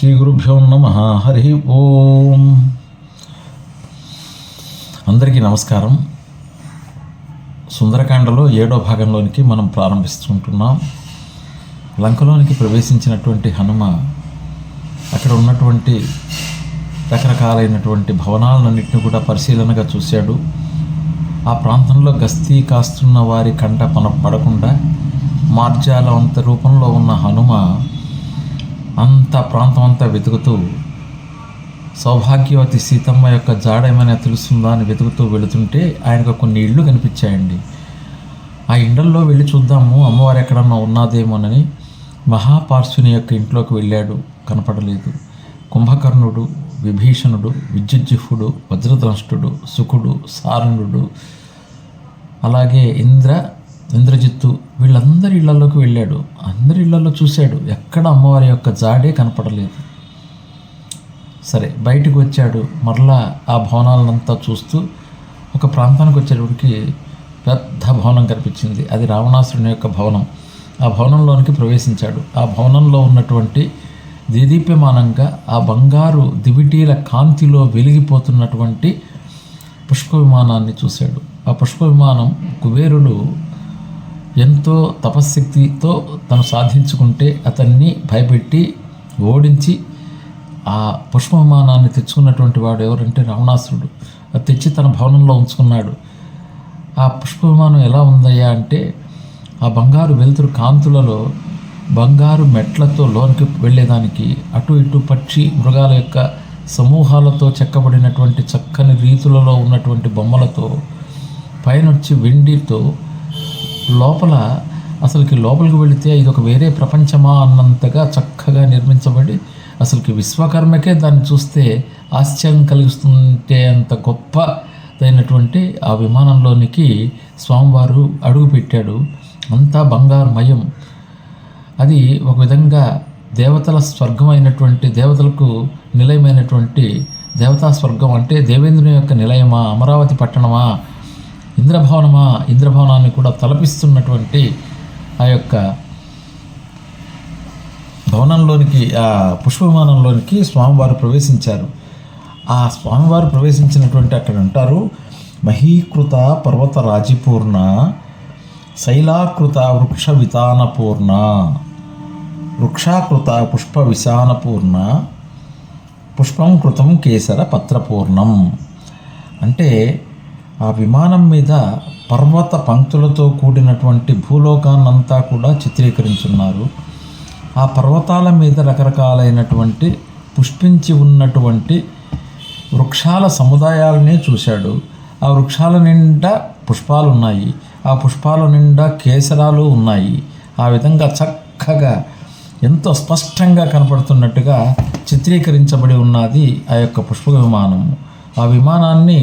శ్రీ గురుభ్యో నమః. హరి ఓం. అందరికీ నమస్కారం. సుందరకాండలో 7వ భాగంలోనికి మనం ప్రారంభిస్తుంటున్నాం. లంకలోనికి ప్రవేశించినటువంటి హనుమ అక్కడ ఉన్నటువంటి రకరకాలైనటువంటి భవనాలన్నింటినీ కూడా పరిశీలనగా చూశాడు. ఆ ప్రాంతంలో గస్తీ కాస్తున్న వారి కంట పడకుండా మార్జాలవంత రూపంలో ఉన్న హనుమ అంత ప్రాంతం అంతా వెతుకుతూ సౌభాగ్యవతి సీతమ్మ యొక్క జాడ ఏమైనా తెలుస్తుందా అని వెతుకుతూ వెళుతుంటే ఆయనకు కొన్ని ఇళ్ళు కనిపించాయండి. ఆ ఇండ్లలో వెళ్ళి చూద్దాము, అమ్మవారు ఎక్కడన్నా ఉన్నదేమోనని మహాపార్శ్వుని యొక్క ఇంట్లోకి వెళ్ళాడు. కనపడలేదు. కుంభకర్ణుడు, విభీషణుడు, విద్యుజ్జిహ్వుడు, వజ్రద్రంష్టుడు, శుకుడు, సారణుడు, అలాగే ఇంద్రజిత్తు వీళ్ళందరి ఇళ్లలోకి వెళ్ళాడు. అందరి ఇళ్లలో చూశాడు. ఎక్కడ అమ్మవారి యొక్క జాడే కనపడలేదు. సరే, బయటకు వచ్చాడు. మరలా ఆ భవనాలంతా చూస్తూ ఒక ప్రాంతానికి వచ్చేటప్పటికి పెద్ద భవనం కనిపించింది. అది రావణాసురుని యొక్క భవనం. ఆ భవనంలోనికి ప్రవేశించాడు. ఆ భవనంలో ఉన్నటువంటి దేదీప్యమానంగా ఆ బంగారు దివిటీల కాంతిలో వెలిగిపోతున్నటువంటి పుష్ప విమానాన్ని చూశాడు. ఆ పుష్ప విమానం కుబేరుడు ఎంతో తపశ్శక్తితో తను సాధించుకుంటే అతన్ని భయపెట్టి ఓడించి ఆ పుష్ప విమానాన్ని తెచ్చుకున్నటువంటి వాడు ఎవరంటే రావణాసురుడు. అది తెచ్చి తన భవనంలో ఉంచుకున్నాడు. ఆ పుష్ప విమానం ఎలా ఉందయ్యా అంటే ఆ బంగారు వెలుతురు కాంతులలో బంగారు మెట్లతో లోనికి వెళ్ళేదానికి అటు ఇటు పక్షి మృగాల యొక్క సమూహాలతో చెక్కబడినటువంటి చక్కని రీతులలో ఉన్నటువంటి బొమ్మలతో పైనొచ్చి వెండితో లోపల అసలుకి లోపలికి వెళితే ఇది ఒక వేరే ప్రపంచమా అన్నంతగా చక్కగా నిర్మించబడి అసలుకి విశ్వకర్మకే దాన్ని చూస్తే ఆశ్చర్యం కలిగిస్తుంటే అంత గొప్పదైనటువంటి ఆ విమానంలోనికి స్వామివారు అడుగుపెట్టాడు. అంతా బంగారుమయం. అది ఒక విధంగా దేవతల స్వర్గమైనటువంటి దేవతలకు నిలయమైనటువంటి దేవతా స్వర్గం. అంటే దేవేంద్రుని యొక్క నిలయమా, అమరావతి పట్టణమా, ఇంద్రభవనమా, ఇంద్రభవనాన్ని కూడా తలపిస్తున్నటువంటి ఆ యొక్క భవనంలోనికి, ఆ పుష్ప విమానంలోనికి స్వామివారు ప్రవేశించారు. ఆ స్వామివారు ప్రవేశించినటువంటి అక్కడ అంటారు, మహీకృత పర్వత రాజిపూర్ణ శైలాకృత వృక్ష వితానపూర్ణ వృక్షాకృత పుష్ప విశానపూర్ణ పుష్పం కృతం కేసర పత్రపూర్ణం. అంటే ఆ విమానం మీద పర్వత పంక్తులతో కూడినటువంటి భూలోకాన్నంతా కూడా చిత్రీకరించున్నారు. ఆ పర్వతాల మీద రకరకాలైనటువంటి పుష్పించి ఉన్నటువంటి వృక్షాల సముదాయాలనే చూశాడు. ఆ వృక్షాల నిండా పుష్పాలు ఉన్నాయి. ఆ పుష్పాల నిండా కేసరాలు ఉన్నాయి. ఆ విధంగా చక్కగా ఎంతో స్పష్టంగా కనపడుతున్నట్టుగా చిత్రీకరించబడి ఉన్నది ఆ యొక్క పుష్ప విమానము. ఆ విమానాన్ని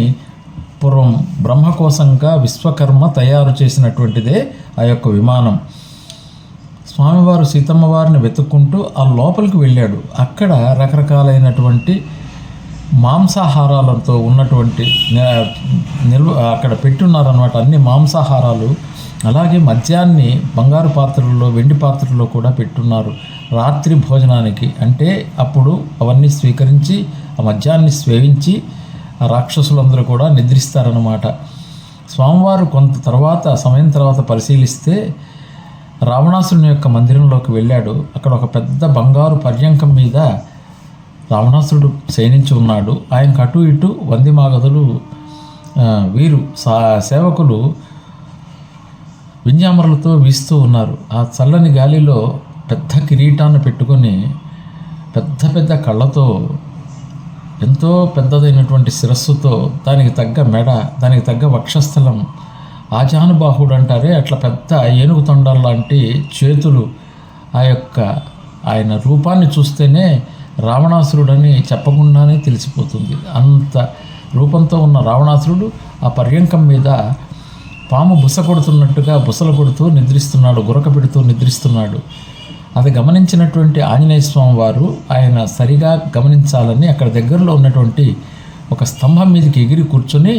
పూర్వం బ్రహ్మకోశంగా విశ్వకర్మ తయారు చేసినటువంటిదే ఆ యొక్క విమానం. స్వామివారు సీతమ్మ వారిని వెతుక్కుంటూ ఆ లోపలికి వెళ్ళాడు. అక్కడ రకరకాలైనటువంటి మాంసాహారాలతో ఉన్నటువంటి అక్కడ పెట్టున్నారనమాట. అన్ని మాంసాహారాలు. అలాగే మద్యాన్ని బంగారు పాత్రల్లో, వెండి పాత్రల్లో కూడా పెట్టున్నారు రాత్రి భోజనానికి. అంటే అప్పుడు అవన్నీ స్వీకరించి ఆ మద్యాన్ని సేవించి ఆ రాక్షసులందరూ కూడా నిద్రిస్తారన్నమాట. స్వామివారు కొంత సమయం తర్వాత పరిశీలిస్తే రావణాసురుని యొక్క మందిరంలోకి వెళ్ళాడు. అక్కడ ఒక పెద్ద బంగారు పర్యంకం మీద రావణాసురుడు శయనించి ఉన్నాడు. ఆయనకు అటు ఇటు వందిమాగదులు, వీరు సేవకులు వింజామరలతో వీస్తూ ఉన్నారు. ఆ చల్లని గాలిలో పెద్ద కిరీటాన్ని పెట్టుకొని పెద్ద పెద్ద కళ్ళతో ఎంతో పెద్దదైనటువంటి శిరస్సుతో దానికి తగ్గ మెడ, దానికి తగ్గ వక్షస్థలం, ఆజానుబాహుడు అంటారే అట్లా పెద్ద ఏనుగు తొండాల లాంటి చేతులు. ఆ యొక్క ఆయన రూపాన్ని చూస్తేనే రావణాసురుడని చెప్పకుండానే తెలిసిపోతుంది. అంత రూపంతో ఉన్న రావణాసురుడు ఆ పర్యంకం మీద పాము బుస కొడుతున్నట్టుగా బుసలు కొడుతూ నిద్రిస్తున్నాడు, గురక పెడుతూ నిద్రిస్తున్నాడు. అది గమనించినటువంటి ఆంజనేయ స్వామి వారు ఆయన సరిగా గమనించాలని అక్కడ దగ్గరలో ఉన్నటువంటి ఒక స్తంభం మీదకి ఎగిరి కూర్చొని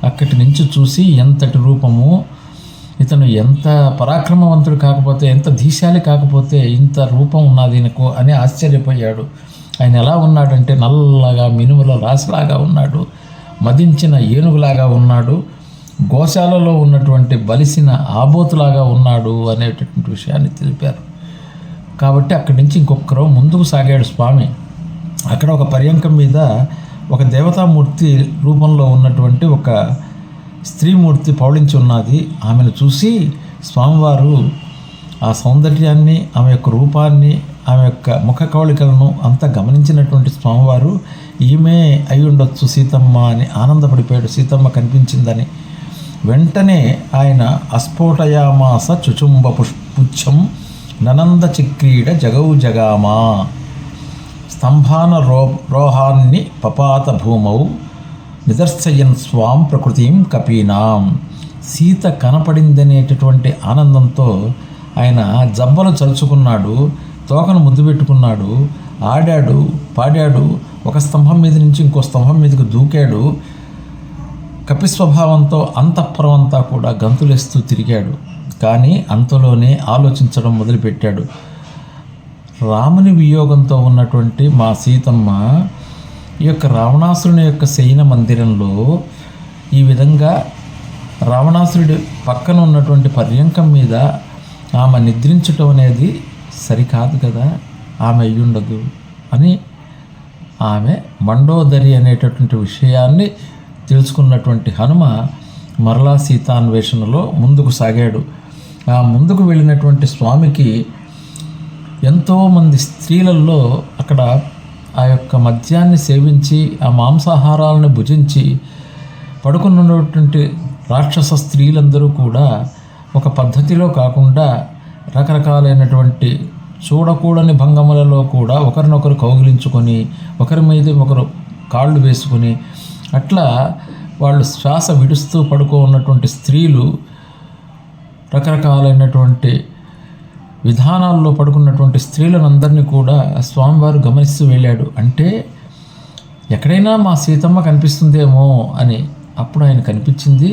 అక్కడి నుంచి చూసి ఎంతటి రూపము, ఇతను ఎంత పరాక్రమవంతుడు కాకపోతే, ఎంత ధీశాలి కాకపోతే ఇంత రూపం ఉన్నది ఈయనకు అని ఆశ్చర్యపోయాడు. ఆయన ఎలా ఉన్నాడంటే నల్లగా మినుముల రాశిలాగా ఉన్నాడు, మదించిన ఏనుగులాగా ఉన్నాడు, గోశాలలో ఉన్నటువంటి బలిసిన ఆబోతులాగా ఉన్నాడు అనేటటువంటి విషయాన్ని తెలిపారు. కాబట్టి అక్కడి నుంచి ఇంకొకరు ముందుకు సాగాడు స్వామి. అక్కడ ఒక పర్యంకం మీద ఒక దేవతామూర్తి రూపంలో ఉన్నటువంటి ఒక స్త్రీమూర్తి పౌళించి ఉన్నది. ఆమెను చూసి స్వామివారు ఆ సౌందర్యాన్ని, ఆమె యొక్క రూపాన్ని, ఆమె యొక్క ముఖ కవళికలను అంతా గమనించినటువంటి స్వామివారు ఈమె అయి ఉండొచ్చు సీతమ్మ అని ఆనందపడిపోయాడు. సీతమ్మ కనిపించిందని వెంటనే ఆయన అస్ఫోటయామాస చుచుంబ పుచ్చం ననంద చక్రీడ జగౌ జగామా స్తంభాన రోహాన్ని పపాత భూమౌ నిదర్శయన్ స్వాం ప్రకృతిం కపీనాం. సీత కనపడిందనేటటువంటి ఆనందంతో ఆయన జబ్బలు చలుచుకున్నాడు, తోకను ముద్దు పెట్టుకున్నాడు, ఆడాడు, పాడాడు, ఒక స్తంభం మీద నుంచి ఇంకో స్తంభం మీదకు దూకాడు. కపిస్వభావంతో అంతఃపురం అంతా కూడా గంతులేస్తూ తిరిగాడు. కానీ అంతలోనే ఆలోచించడం మొదలుపెట్టాడు. రాముని వియోగంతో ఉన్నటువంటి మా సీతమ్మ ఈ యొక్క రావణాసురుని యొక్క శయన మందిరంలో ఈ విధంగా రావణాసురుడి పక్కన ఉన్నటువంటి పర్యంకం మీద ఆమె నిద్రించటం అనేది సరికాదు కదా, ఆమె అయ్యుండదు అని ఆమె మండోదరి అనేటటువంటి విషయాన్ని తెలుసుకున్నటువంటి హనుమ మరలా సీతాన్వేషణలో ముందుకు సాగాడు. ఆ ముందుకు వెళ్ళినటువంటి స్వామికి ఎంతోమంది స్త్రీలలో అక్కడ ఆ యొక్క మద్యాన్ని సేవించి ఆ మాంసాహారాలను భుజించి పడుకున్నటువంటి రాక్షస స్త్రీలందరూ కూడా ఒక పద్ధతిలో కాకుండా రకరకాలైనటువంటి చూడకూడని భంగములలో కూడా ఒకరినొకరు కౌగిలించుకొని ఒకరి మీద ఒకరు కాళ్ళు వేసుకొని అట్లా వాళ్ళు శ్వాస విడుస్తూ పడుకో ఉన్నటువంటి స్త్రీలు రకరకాలైనటువంటి విధానాల్లో పడుకున్నటువంటి స్త్రీలనందరినీ కూడా స్వామివారు గమనిస్తూ వెళ్ళాడు. అంటే ఎక్కడైనా మా సీతమ్మ కనిపిస్తుందేమో అని. అప్పుడు ఆయన కనిపించింది.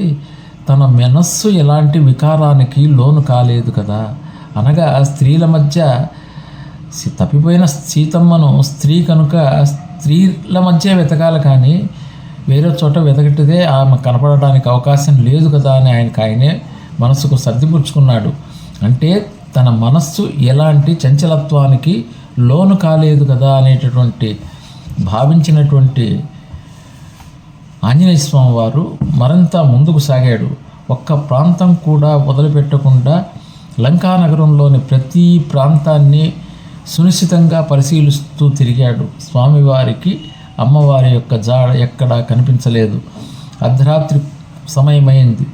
తన మనస్సు ఎలాంటి వికారానికి లోను కాలేదు కదా. అనగా స్త్రీల మధ్య తప్పిపోయిన సీతమ్మను స్త్రీ కనుక స్త్రీల మధ్య వెతకాలి, కానీ వేరే చోట వెతకటిదే ఆమె కనపడడానికి అవకాశం లేదు కదా అని ఆయనే మనసుకు సర్దిపుచ్చుకున్నాడు. అంటే తన మనస్సు ఎలాంటి చంచలత్వానికి లోను కాలేదు కదా అనేటటువంటి భావించినటువంటి ఆంజనేయ స్వామి వారు మరింత ముందుకు సాగాడు. ఒక్క ప్రాంతం కూడా వదిలిపెట్టకుండా లంకానగరంలోని ప్రతి ప్రాంతాన్ని సునిశ్చితంగా పరిశీలిస్తూ తిరిగాడు. స్వామివారికి అమ్మవారి యొక్క జాడ ఎక్కడా కనిపించలేదు. అర్ధరాత్రి సమయమైంది.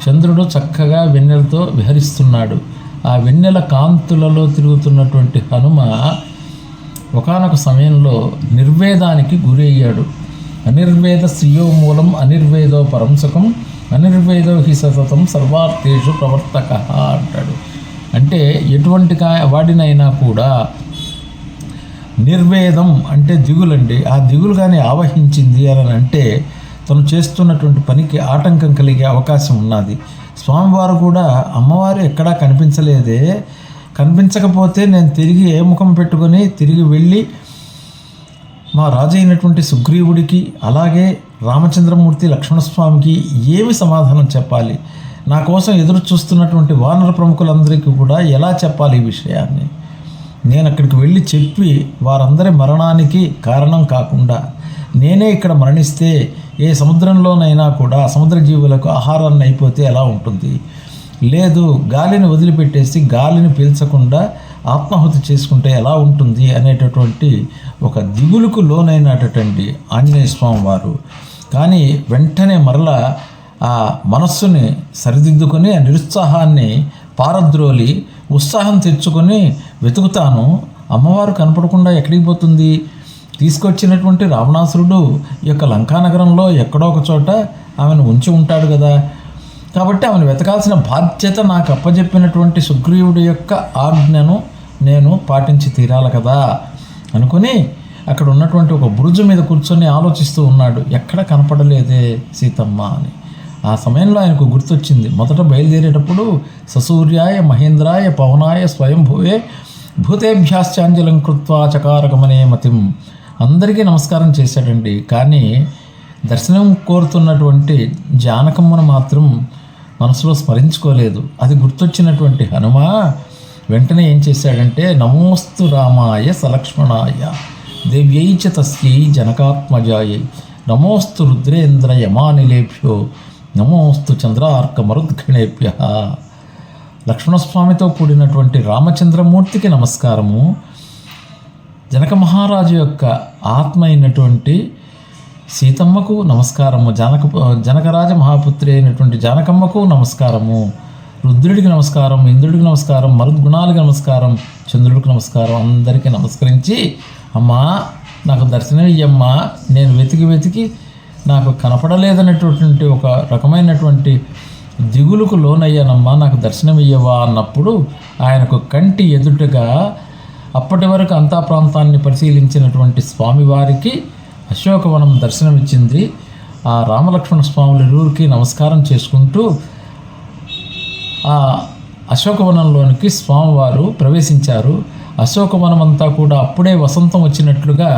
చంద్రుడు చక్కగా వెన్నెలతో విహరిస్తున్నాడు. ఆ వెన్నెల కాంతులలో తిరుగుతున్నటువంటి హనుమ ఒకానొక సమయంలో నిర్వేదానికి గురయ్యాడు. అనిర్వేద శ్రియో మూలం అనిర్వేదో పరంసుఖం అనిర్వేదో హి సతతం సర్వార్థేషు ప్రవర్తక అంటాడు. అంటే ఎటువంటి వాడినైనా కూడా నిర్వేదం అంటే దిగులండి. ఆ దిగులు కానీ ఆవహించింది అని అంటే తను చేస్తున్నటువంటి పనికి ఆటంకం కలిగే అవకాశం ఉన్నది. స్వామివారు కూడా అమ్మవారు ఎక్కడా కనిపించలేదే, కనిపించకపోతే నేను తిరిగి ఏ ముఖం పెట్టుకొని తిరిగి వెళ్ళి మా రాజు అయినటువంటి సుగ్రీవుడికి అలాగే రామచంద్రమూర్తి లక్ష్మణస్వామికి ఏమి సమాధానం చెప్పాలి, నా కోసం ఎదురు చూస్తున్నటువంటి వానర ప్రముఖులందరికీ కూడా ఎలా చెప్పాలి ఈ విషయాన్ని. నేను అక్కడికి వెళ్ళి చెప్పి వారందరి మరణానికి కారణం కాకుండా నేనే ఇక్కడ మరణిస్తే ఏ సముద్రంలోనైనా కూడా సముద్ర జీవులకు ఆహారాన్ని అయిపోతే ఎలా ఉంటుంది, లేదు గాలిని వదిలిపెట్టేసి గాలిని పీల్చకుండా ఆత్మాహుతి చేసుకుంటే ఎలా ఉంటుంది అనేటటువంటి ఒక దిగులుకు లోనైనటువంటి ఆంజనేయ స్వామి వారు. కానీ వెంటనే మరలా ఆ మనస్సుని సరిదిద్దుకొని ఆ నిరుత్సాహాన్ని పారద్రోలి ఉత్సాహం తెచ్చుకొని వెతుకుతాను, అమ్మవారు కనపడకుండా ఎక్కడికి పోతుంది, తీసుకొచ్చినటువంటి రావణాసురుడు ఈ యొక్క లంకానగరంలో ఎక్కడో ఒక చోట ఆమెను ఉంచి ఉంటాడు కదా, కాబట్టి ఆమెను వెతకాల్సిన బాధ్యత నాకు అప్పచెప్పినటువంటి సుగ్రీవుడి యొక్క ఆజ్ఞను నేను పాటించి తీరాలి కదా అనుకుని అక్కడ ఉన్నటువంటి ఒక బురుజు మీద కూర్చొని ఆలోచిస్తూ ఉన్నాడు. ఎక్కడ కనపడలేదే సీతమ్మ అని. ఆ సమయంలో ఆయనకు గుర్తొచ్చింది. మొదట బయలుదేరేటప్పుడు ససూర్యాయ మహేంద్రాయ పవనాయ స్వయంభూవే భూతేభ్యాశ్చాంజలం కృత్వా చకారగమనే మతిం అందరికీ నమస్కారం చేశాడండి. కానీ దర్శనం కోరుతున్నటువంటి జానకమ్మను మాత్రం మనసులో స్మరించుకోలేదు. అది గుర్తొచ్చినటువంటి హనుమ వెంటనే ఏం చేశాడంటే, నమోస్తు రామాయ సలక్ష్మణాయ దేవ్యై చ తస్యై జనకాత్మజాయై నమోస్తు రుద్రేంద్ర యమానిలేభ్యో నమోస్తు చంద్రార్క మరుద్ఘణేభ్య. లక్ష్మణస్వామితో కూడినటువంటి రామచంద్రమూర్తికి నమస్కారము, జనక మహారాజు యొక్క ఆత్మ అయినటువంటి సీతమ్మకు నమస్కారము, జనకరాజ మహాపుత్రి అయినటువంటి జానకమ్మకు నమస్కారము, రుద్రుడికి నమస్కారం, ఇంద్రుడికి నమస్కారం, మరుద్గుణాలకి నమస్కారం, చంద్రుడికి నమస్కారం. అందరికీ నమస్కరించి, అమ్మా నాకు దర్శనం ఇయ్యమ్మా, నేను వెతికి నాకు కనపడలేదనేటటువంటి ఒక రకమైనటువంటి దిగులుకు లోనయ్యానమ్మా, నాకు దర్శనం ఇయ్యవా అన్నప్పుడు ఆయనకు కంటి ఎదుటగా అప్పటి వరకు అంతా ప్రాంతాన్ని పరిశీలించినటువంటి స్వామివారికి అశోకవనం దర్శనమిచ్చింది. ఆ రామలక్ష్మణ స్వాముల ఇరువురికి నమస్కారం చేసుకుంటూ ఆ అశోకవనంలోనికి స్వామివారు ప్రవేశించారు. అశోకవనం అంతా కూడా అప్పుడే వసంతం వచ్చినట్లుగా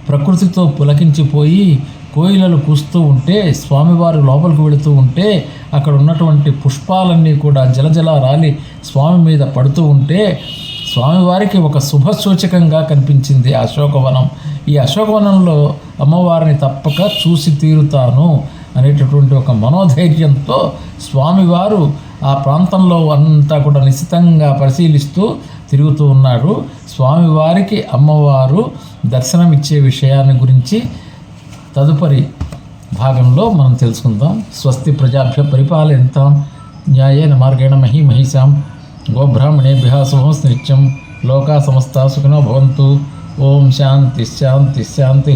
ప్రకృతితో పులకించిపోయి కోయిలలు కూస్తూ ఉంటే, స్వామివారు లోపలికి వెళుతూ ఉంటే అక్కడ ఉన్నటువంటి పుష్పాలన్నీ కూడా జలజల రాలి స్వామి మీద పడుతూ ఉంటే స్వామివారికి ఒక శుభ సూచకంగా కనిపించింది అశోకవనం. ఈ అశోకవనంలో అమ్మవారిని తప్పక చూసి తీరుతాను అనేటటువంటి ఒక మనోధైర్యంతో స్వామివారు ఆ ప్రాంతంలో అంతా కూడా నిశితంగా పరిశీలిస్తూ తిరుగుతూ ఉన్నారు. స్వామివారికి అమ్మవారు దర్శనమిచ్చే విషయాన్ని గురించి తదుపరి భాగంలో మనం తెలుసుకుందాం. స్వస్తి ప్రజాభ్య పరిపాలయంతాం న్యాయేన మార్గేణ మహిషాం గోబ్రాహ్మణేభ్యః శుభమస్తు నిత్యం లోకా సమస్తా సుఖినో భవంతు. ఓం శాంతి శాంతి శాంతి.